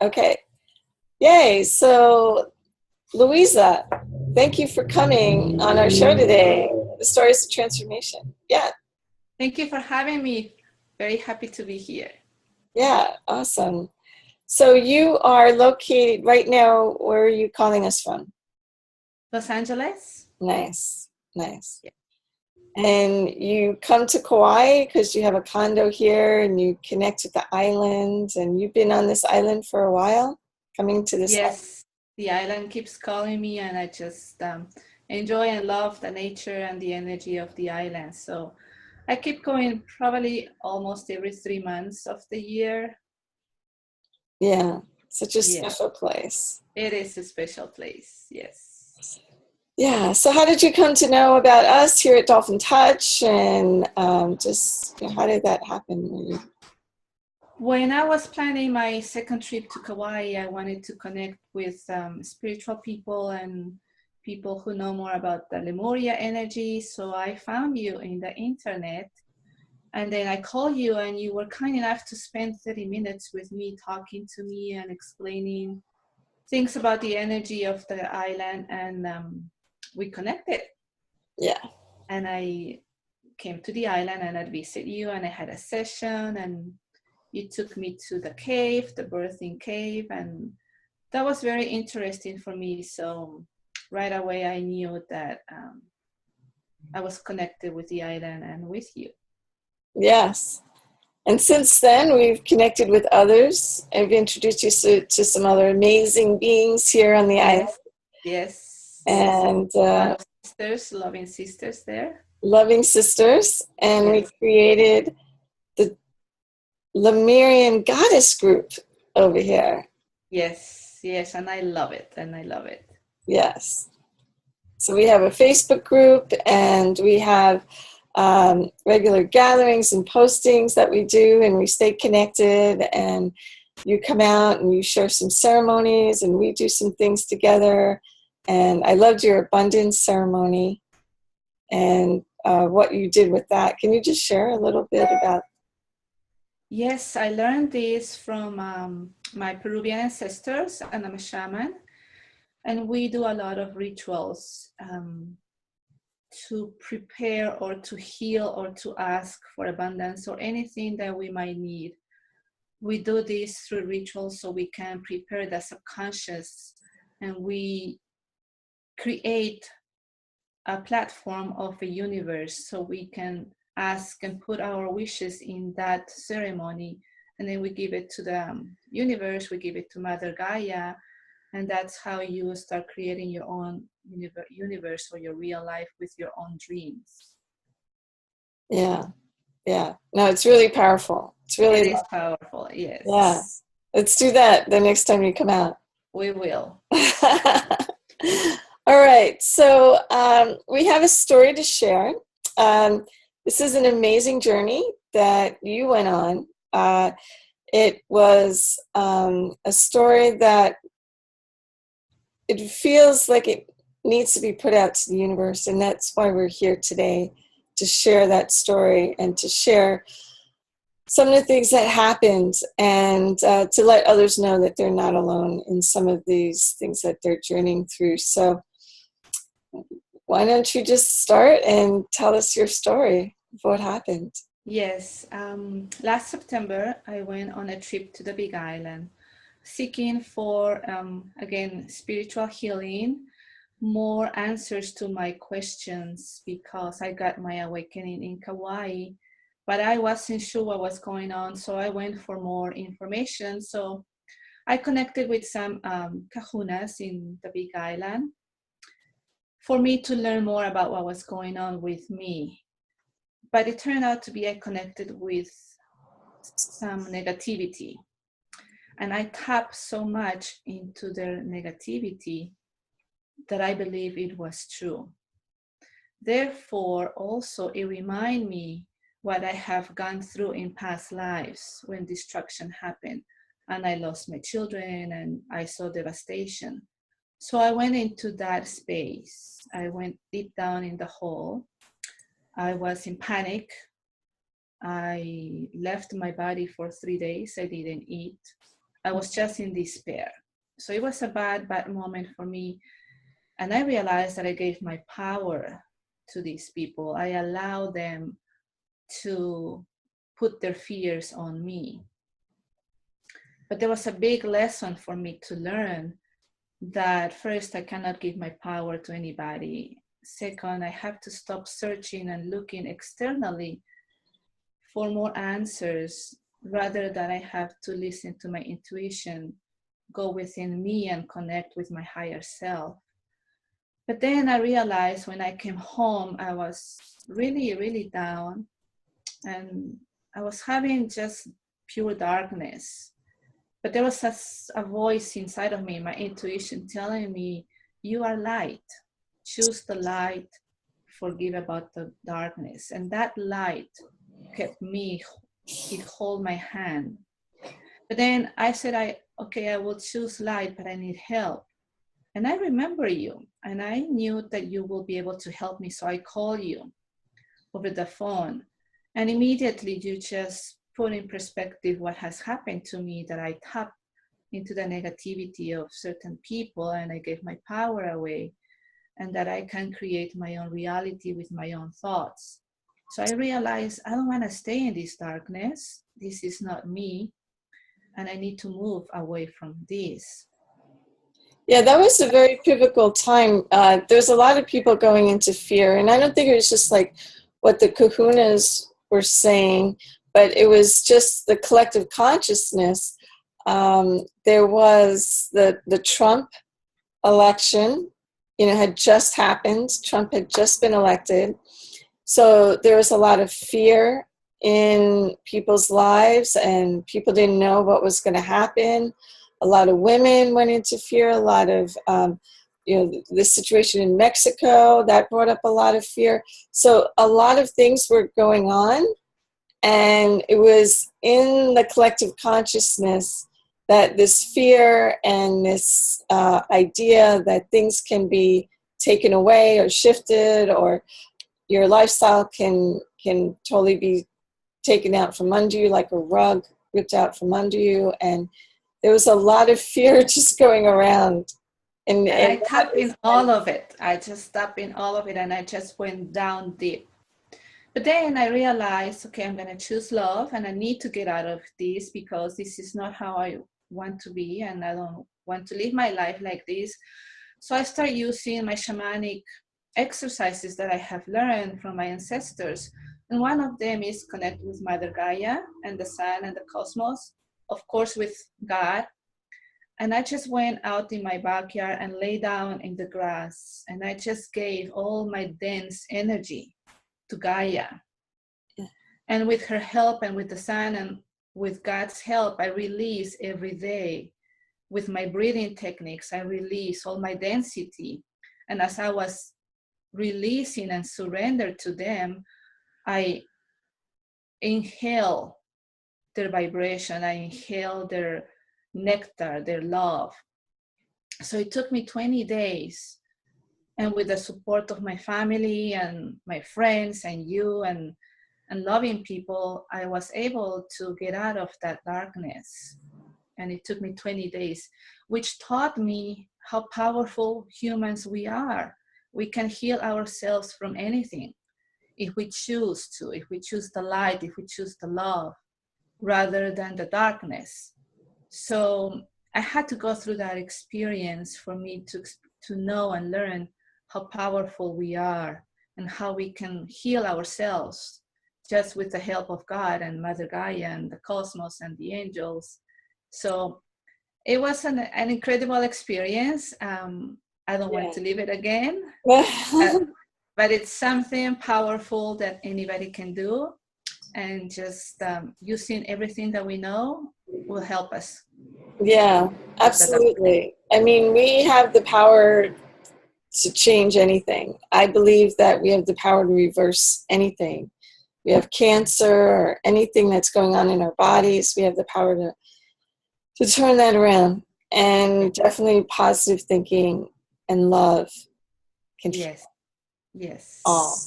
Okay. Yay. So, Louisa, thank you for coming on our show today, The Stories of Transformation. Yeah. Thank you for having me. Very happy to be here. Yeah. Awesome. So, you are located right now, where are you calling us from? Los Angeles? Nice. Nice. Yeah. And you come to Kauai because you have a condo here and you connect with the island, and you've been on this island for a while, coming to this island. Yes, the island keeps calling me, and I just enjoy and love the nature and the energy of the island. So I keep going probably almost every 3 months of the year. Yeah, such a Yeah, special place. it is a special place. Yes. Yeah, so how did you come to know about us here at Dolphin Touch, and how did that happen? When I was planning my second trip to Kauai, I wanted to connect with spiritual people and people who know more about the Lemuria energy. So I found you in the internet, and then I called you, and you were kind enough to spend 30 minutes with me, talking to me and explaining things about the energy of the island, and we connected. Yeah, And I came to the island and I'd visit you, and I had a session, and you took me to the cave, the birthing cave, and that was very interesting for me. So right away I knew that I was connected with the island and with you. yes. And since then, we've connected with others. I've introduced you to some other amazing beings here on the island. Yes, yes. And A lot of sisters, loving sisters there. loving sisters. And we Yes. created the Lemurian Goddess group over here. Yes, yes, and I love it, and I love it. Yes. So we have a Facebook group, and we have regular gatherings and postings that we do, and we stay connected, and you come out and you share some ceremonies, and we do some things together. And I loved your abundance ceremony and what you did with that. Can you just share a little bit about? Yes, I learned this from my Peruvian ancestors, and I'm a shaman. And we do a lot of rituals to prepare or to heal or to ask for abundance or anything that we might need. We do this through rituals so we can prepare the subconscious, and we create a platform of a universe so we can ask and put our wishes in that ceremony, and then we give it to the universe, we give it to Mother Gaia, and that's how you start creating your own universe or your real life with your own dreams. Yeah, yeah. No, it's really powerful. It's really, it is powerful. Yes. Yeah. Let's do that the next time you come out. We will. All right, so we have a story to share. This is an amazing journey that you went on. It was a story that it feels like it needs to be put out to the universe, and that's why we're here today, to share that story and to share some of the things that happened, and to let others know that they're not alone in some of these things that they're journeying through. So why don't you just start and tell us your story of what happened? Yes. Last September, I went on a trip to the Big Island, seeking for, again, spiritual healing, more answers to my questions, because I got my awakening in Kauai, but I wasn't sure what was going on. So I went for more information. So I connected with some kahunas in the Big Island for me to learn more about what was going on with me. But it turned out to be I connected with some negativity. And I tapped so much into their negativity that I believe it was true. Therefore, also it reminded me what I have gone through in past lives when destruction happened and I lost my children and I saw devastation. So I went into that space. I went deep down in the hole. I was in panic. I left my body for 3 days. I didn't eat. I was just in despair. So it was a bad moment for me. And I realized that I gave my power to these people. I allowed them to put their fears on me. But there was a big lesson for me to learn that first, I cannot give my power to anybody. Second, I have to stop searching and looking externally for more answers rather than I have to listen to my intuition, go within me and connect with my higher self. But then I realized when I came home, I was really, really down, and I was having just pure darkness. But there was a voice inside of me, my intuition, telling me, you are light. Choose the light, forgive about the darkness. And that light kept me, it hold my hand. But then I said, I will choose light, but I need help. And I remember you, and I knew that you will be able to help me. So I called you over the phone, and immediately you just put in perspective what has happened to me, that I tapped into the negativity of certain people and I gave my power away, and that I can create my own reality with my own thoughts. So I realized I don't want to stay in this darkness. This is not me, and I need to move away from this. Yeah, that was a very pivotal time. There's a lot of people going into fear, and I don't think it was just like what the kahunas were saying, but it was just the collective consciousness. There was the Trump election, had just happened. Trump had just been elected. So there was a lot of fear in people's lives, and people didn't know what was going to happen. A lot of women went into fear. A lot of, the situation in Mexico, that brought up a lot of fear. So a lot of things were going on, and it was in the collective consciousness that this fear and this idea that things can be taken away or shifted, or your lifestyle can totally be taken out from under you like a rug, ripped out from under you. And there was a lot of fear just going around. And I tapped in all of it. I just tapped in all of it, and I just went down deep. But then I realized, okay, I'm going to choose love, and I need to get out of this because this is not how I want to be, and I don't want to live my life like this. So I start using my shamanic exercises that I have learned from my ancestors. And one of them is connect with Mother Gaia and the sun and the cosmos, of course, with God. And I just went out in my backyard and lay down in the grass, and I just gave all my dense energy to Gaia. And with her help and with the sun and with God's help, I release every day. With my breathing techniques, I release all my density. And as I was releasing and surrender to them, I inhale their vibration, I inhale their nectar, their love. So it took me 20 days. And with the support of my family and my friends and you and loving people, I was able to get out of that darkness. And it took me 20 days, which taught me how powerful humans we are. We can heal ourselves from anything if we choose to, if we choose the light, if we choose the love, rather than the darkness. So I had to go through that experience for me to know and learn how powerful we are and how we can heal ourselves just with the help of God and Mother Gaia and the cosmos and the angels. So it was an incredible experience. I don't want to live it again, but it's something powerful that anybody can do. And just using everything that we know will help us. Yeah, absolutely. I mean, we have the power to change anything. I believe that we have the power to reverse anything. We have cancer or anything that's going on in our bodies. We have the power to turn that around. And definitely positive thinking and love can Yes. all.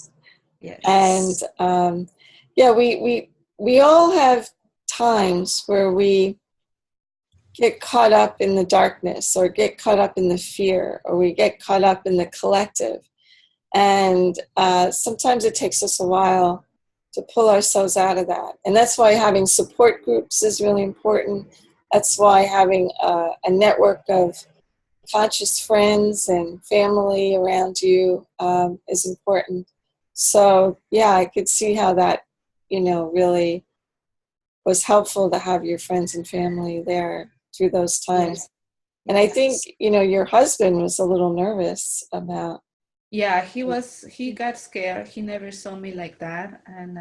Yes. And we all have times where we get caught up in the darkness or get caught up in the fear, or we get caught up in the collective. And sometimes it takes us a while to pull ourselves out of that. And that's why having support groups is really important. That's why having a network of conscious friends and family around you is important. So yeah, I could see how that, really was helpful to have your friends and family there through those times. Yes. And I think, your husband was a little nervous about. Yeah, he got scared. He never saw me like that. And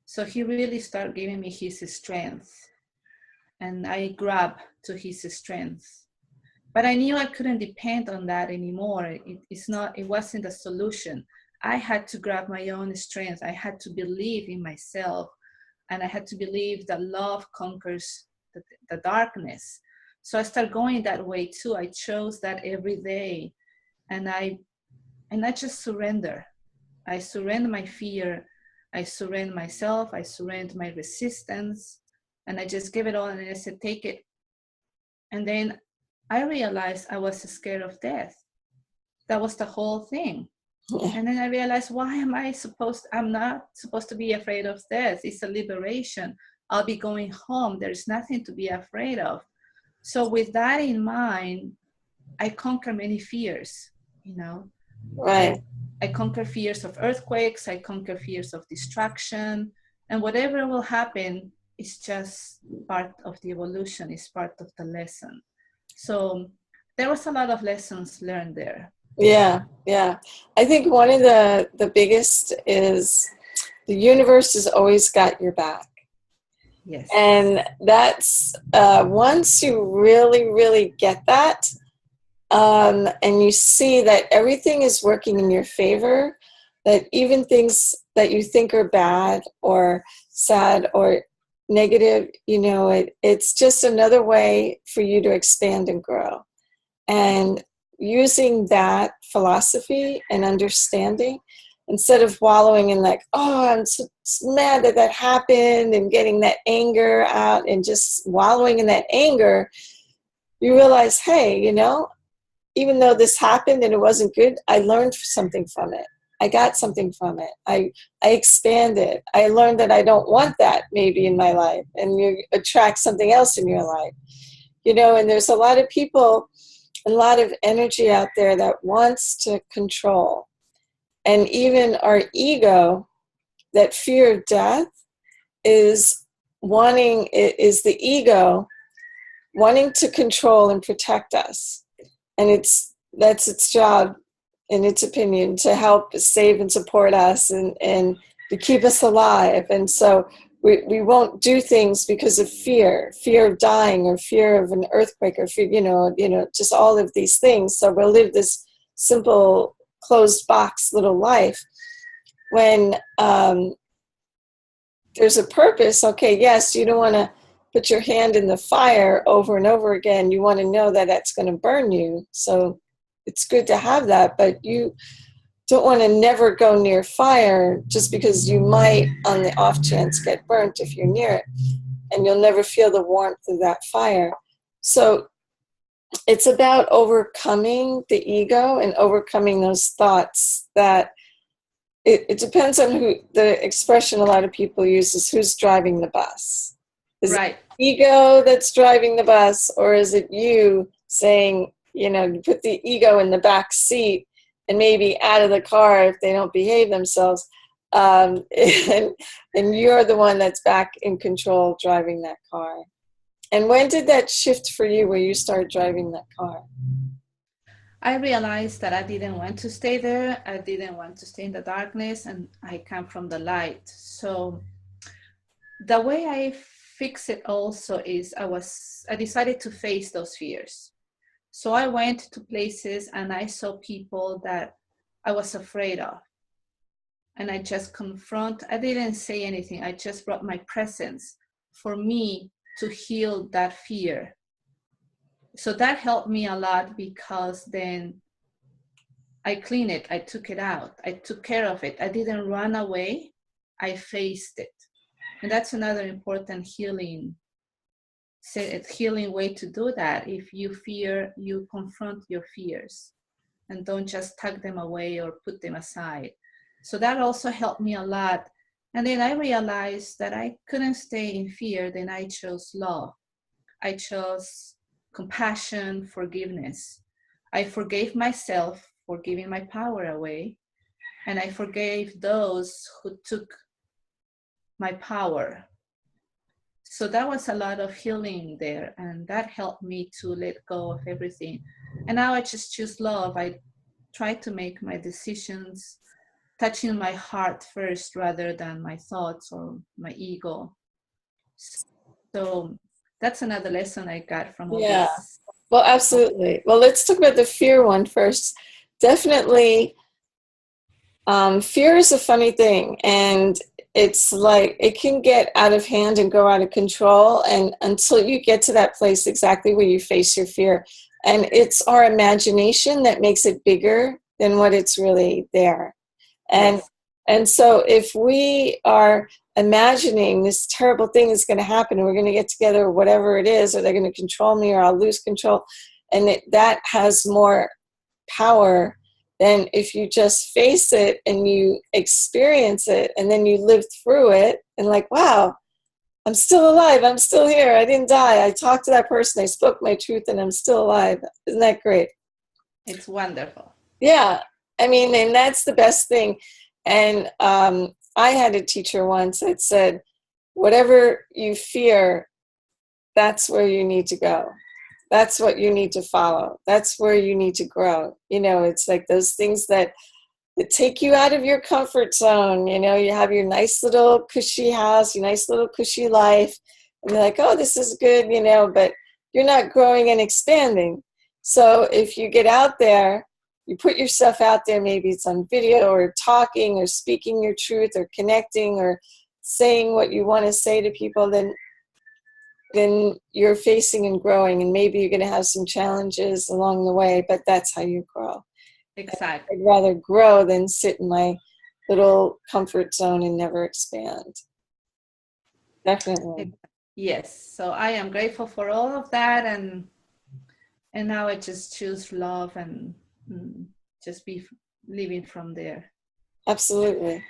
so he really started giving me his strength. And I grabbed to his strength. But I knew I couldn't depend on that anymore. It wasn't a solution. I had to grab my own strength. I had to believe in myself. And I had to believe that love conquers the darkness. So I started going that way too. I chose that every day. And I just surrender. I surrender my fear. I surrender myself. I surrender my resistance. And I just give it all. And I said, take it. And then I realized I was scared of death. That was the whole thing. And then I realized, I'm not supposed to be afraid of death. It's a liberation. I'll be going home. There's nothing to be afraid of. So with that in mind, I conquer many fears, Right. I conquer fears of earthquakes. I conquer fears of destruction. And whatever will happen is just part of the evolution, is part of the lesson. So there was a lot of lessons learned there. Yeah. I think one of the biggest is the universe has always got your back. Yes. And that's once you really, really get that, and you see that everything is working in your favor, that even things that you think are bad or sad or negative, it's just another way for you to expand and grow. And using that philosophy and understanding, instead of wallowing in like, oh, I'm so mad that happened, and getting that anger out and just wallowing in that anger, you realize, hey, even though this happened and it wasn't good, I learned something from it. I got something from it. I expanded. I learned that I don't want that maybe in my life, and you attract something else in your life. And there's a lot of people, a lot of energy out there that wants to control. And even our ego, that fear of death is the ego wanting to control and protect us. And that's its job, in its opinion, to help save and support us and to keep us alive. And so we won't do things because of fear of dying, or fear of an earthquake, or fear, just all of these things. So we'll live this simple, closed box little life when there's a purpose. Okay, yes, you don't want to put your hand in the fire over and over again. You want to know that that's going to burn you. So it's good to have that, but you don't want to never go near fire, just because you might, on the off chance, get burnt if you're near it, and you'll never feel the warmth of that fire. So it's about overcoming the ego and overcoming those thoughts that it depends on who. The expression a lot of people use is, who's driving the bus? Is right. it the ego that's driving the bus, or is it you saying, you put the ego in the back seat and maybe out of the car if they don't behave themselves, and you're the one that's back in control driving that car? And when did that shift for you, where you started driving that car? I realized that I didn't want to stay there. I didn't want to stay in the darkness, and I come from the light. So the way I fix it also is I decided to face those fears. So I went to places and I saw people that I was afraid of. And I just I didn't say anything. I just brought my presence for me to heal that fear. So that helped me a lot, because then I cleaned it. I took it out. I took care of it. I didn't run away. I faced it. And that's another important healing healing way to do that. If you fear, you confront your fears and don't just tuck them away or put them aside. So that also helped me a lot. And then I realized that I couldn't stay in fear. Then I chose love. I chose compassion, forgiveness. I forgave myself for giving my power away. And I forgave those who took my power. So that was a lot of healing there. And that helped me to let go of everything. And now I just choose love. I try to make my decisions touching my heart first rather than my thoughts or my ego. So that's another lesson I got from all Yeah. this. Well, absolutely. Well, let's talk about the fear one first. Definitely, fear is a funny thing, and it's like it can get out of hand and go out of control, and until you get to that place exactly where you face your fear. And it's our imagination that makes it bigger than what it's really there. And Yes. and so if we are imagining this terrible thing is going to happen, and we're going to get together, or whatever it is, or they're going to control me, or I'll lose control, and that has more power than if you just face it and you experience it, and then you live through it, and like, wow, I'm still alive. I'm still here. I didn't die. I talked to that person. I spoke my truth, and I'm still alive. Isn't that great? It's wonderful. Yeah. I mean, and that's the best thing. And I had a teacher once that said, whatever you fear, that's where you need to go. That's what you need to follow. That's where you need to grow. You know, it's like those things that take you out of your comfort zone. You know, you have your nice little cushy house, your nice little cushy life, and you're like, oh, this is good, you know, but you're not growing and expanding. So if you get out there, you put yourself out there, maybe it's on video or talking or speaking your truth or connecting or saying what you want to say to people, then you're facing and growing, and maybe you're going to have some challenges along the way, but that's how you grow. Exactly. I'd rather grow than sit in my little comfort zone and never expand. Definitely. Yes. So I am grateful for all of that, and now I just choose love and just be living from there. Absolutely.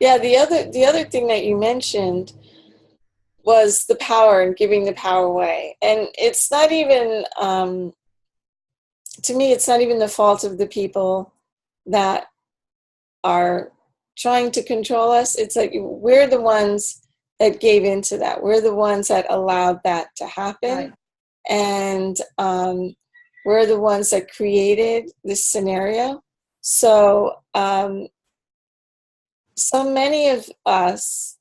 Yeah, the other thing that you mentioned was the power and giving the power away. And it's not even, to me, it's not even the fault of the people that are trying to control us. It's like we're the ones that gave into that. We're the ones that allowed that to happen. Right. And we're the ones that created this scenario. So, so many of us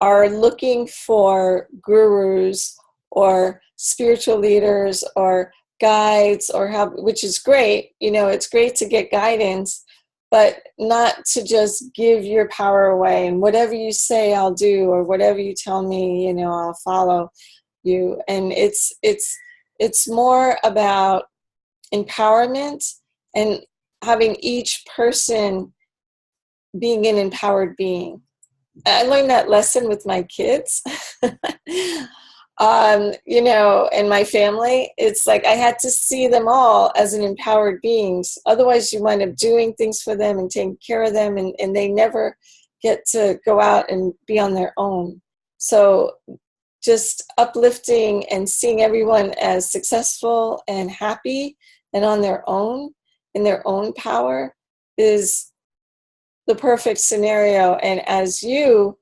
are looking for gurus or spiritual leaders or guides or help, which is great. You know, it's great to get guidance, but not to just give your power away and whatever you say I'll do, or whatever you tell me, you know, I'll follow you. And it's more about empowerment and having each person being an empowered being. I learned that lesson with my kids, you know, and my family. It's like I had to see them all as an empowered beings. Otherwise, you wind up doing things for them and taking care of them, and they never get to go out and be on their own. So just uplifting and seeing everyone as successful and happy and on their own, in their own power, is the perfect scenario. And as you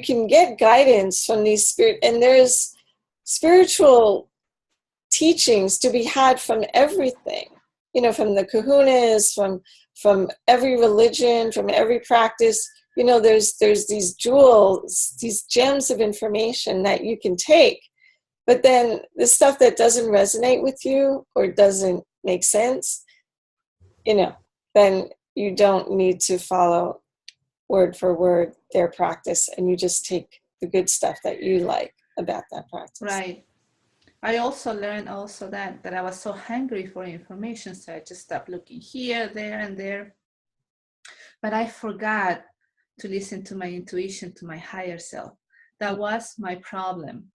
can get guidance from these spirit, and there's spiritual teachings to be had from everything, you know, from the kahunas, from every religion, from every practice. You know, there's these jewels, these gems of information that you can take. But then the stuff that doesn't resonate with you or doesn't make sense, you know, then you don't need to follow word for word their practice, and you just take the good stuff that you like about that practice. Right. I also learned that I was so hungry for information, so I just stopped looking here, there, and there. But I forgot to listen to my intuition, to my higher self. That was my problem.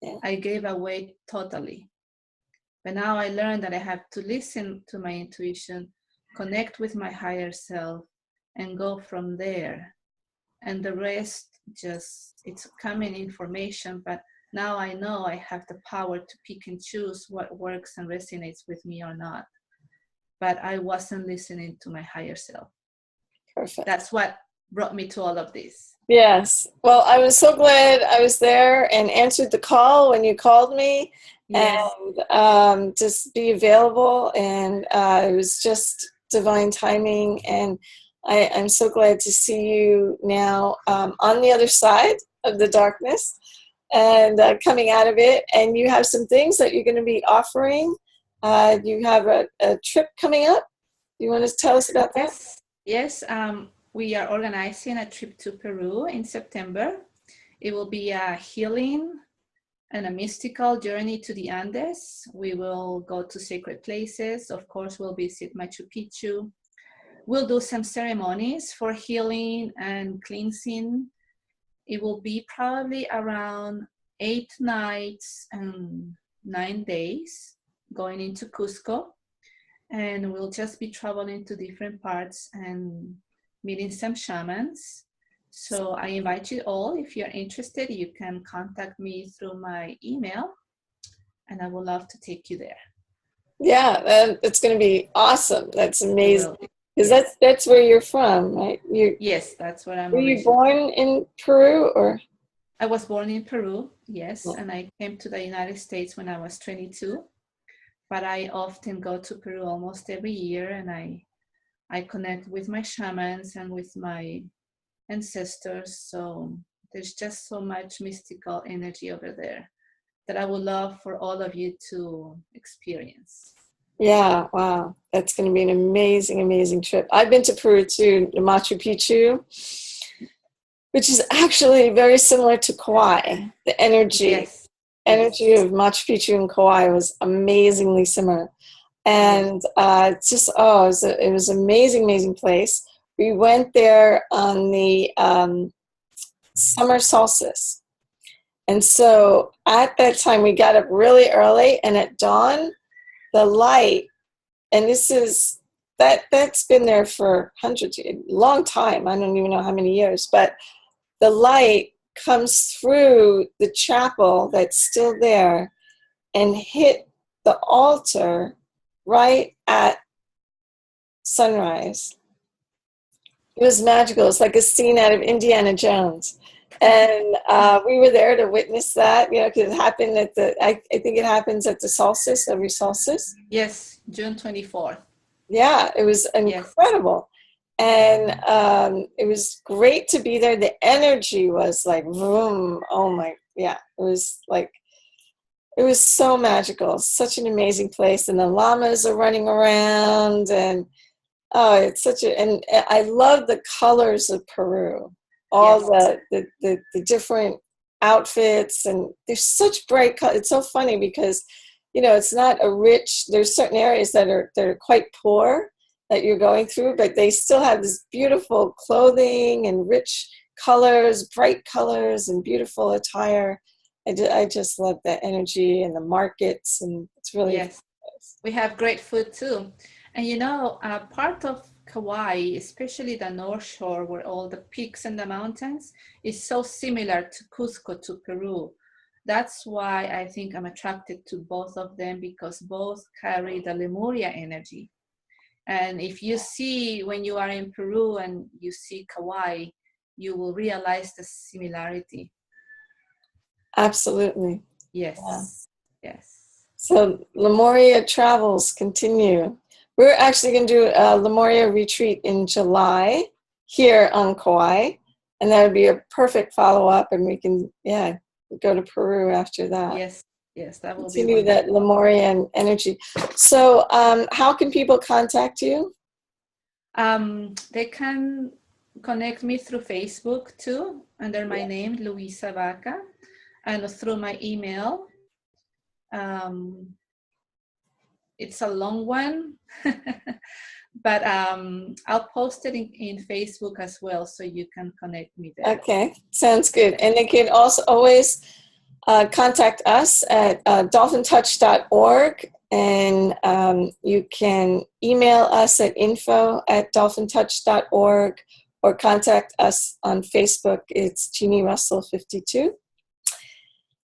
Yeah. I gave away totally. But now I learned that I have to listen to my intuition, connect with my higher self, and go from there. And the rest, just, it's coming information, but now I know I have the power to pick and choose what works and resonates with me or not. But I wasn't listening to my higher self. Perfect. That's what brought me to all of this. Yes. Well, I was so glad I was there and answered the call when you called me. Yes. And just be available. And it was just divine timing. And I'm so glad to see you now on the other side of the darkness and coming out of it. And you have some things that you're going to be offering. You have a trip coming up. You want to tell us about that? Yes. We are organizing a trip to Peru in September. It will be a healing and a mystical journey to the Andes. We will go to sacred places. Of course, we'll visit Machu Picchu. We'll do some ceremonies for healing and cleansing. It will be probably around 8 nights and 9 days going into Cusco. And we'll just be traveling to different parts and meeting some shamans. So I invite you all, if you're interested, you can contact me through my email, and I would love to take you there. Yeah, it's going to be awesome. That's amazing. Because that's where you're from, right? Yes, that's where I'm Were you born in Peru, or? I was born in Peru, yes, and I came to the United States when I was 22. But I often go to Peru almost every year, and I connect with my shamans and with my ancestors. So there's just so much mystical energy over there that I would love for all of you to experience. Yeah, wow. That's going to be an amazing, amazing trip. I've been to Peru too, Machu Picchu, which is actually very similar to Kauai. The energy of Machu Picchu and Kauai was amazingly similar. And it was an amazing, amazing place. We went there on the summer solstice. And so at that time, we got up really early, and at dawn, the light, and that's been there for long time. I don't even know how many years, but the light comes through the chapel that's still there and hit the altar right at sunrise. It was magical. It's like a scene out of Indiana Jones. And we were there to witness that, because it happened I think it happens at the solstice, every solstice. Yes, June 24th. Yeah, it was incredible. And it was great to be there. The energy was like, vroom. Oh my, yeah, it was so magical. Such an amazing place. And the llamas are running around, and it's and I love the colors of Peru. All the different outfits, and there's such bright colors. It's so funny because, it's not there's certain areas that are quite poor that you're going through, but they still have this beautiful clothing and rich colors, bright colors, and beautiful attire. I just love that energy and the markets, and it's really nice. We have great food too. And part of Kauai, especially the North Shore, where all the peaks and the mountains, is so similar to Cusco, to Peru. That's why I think I'm attracted to both of them, because both carry the Lemuria energy. And if you see, when you are in Peru and you see Kauai, you will realize the similarity. Absolutely. Yes. Yeah. Yes. So Lemuria travels continue. We're actually going to do a Lemuria retreat in July here on Kauai, and that would be a perfect follow-up, and we can, go to Peru after that. Yes, that will continue that Lemurian energy. So how can people contact you? They can connect me through Facebook too, under my name, Luisa Vaca, and through my email. It's a long one, but I'll post it in Facebook as well, so you can connect me there. Okay, sounds good. And they can also always contact us at dolphintouch.org, and you can email us at info@dolphintouch.org, or contact us on Facebook. It's Jeanne Russell 52.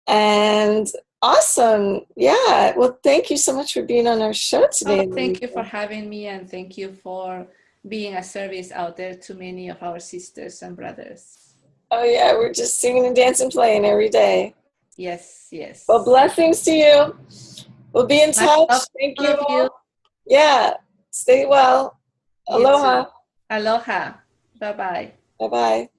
And awesome. Yeah. Well, thank you so much for being on our show today. Oh, thank you for having me, and thank you for being a service out there to many of our sisters and brothers. Oh, yeah. We're just singing and dancing, playing every day. Yes, yes. Well, blessings to you. We'll be in touch. Thank you all. Yeah. Stay well. Aloha. Aloha. Bye-bye. Bye-bye.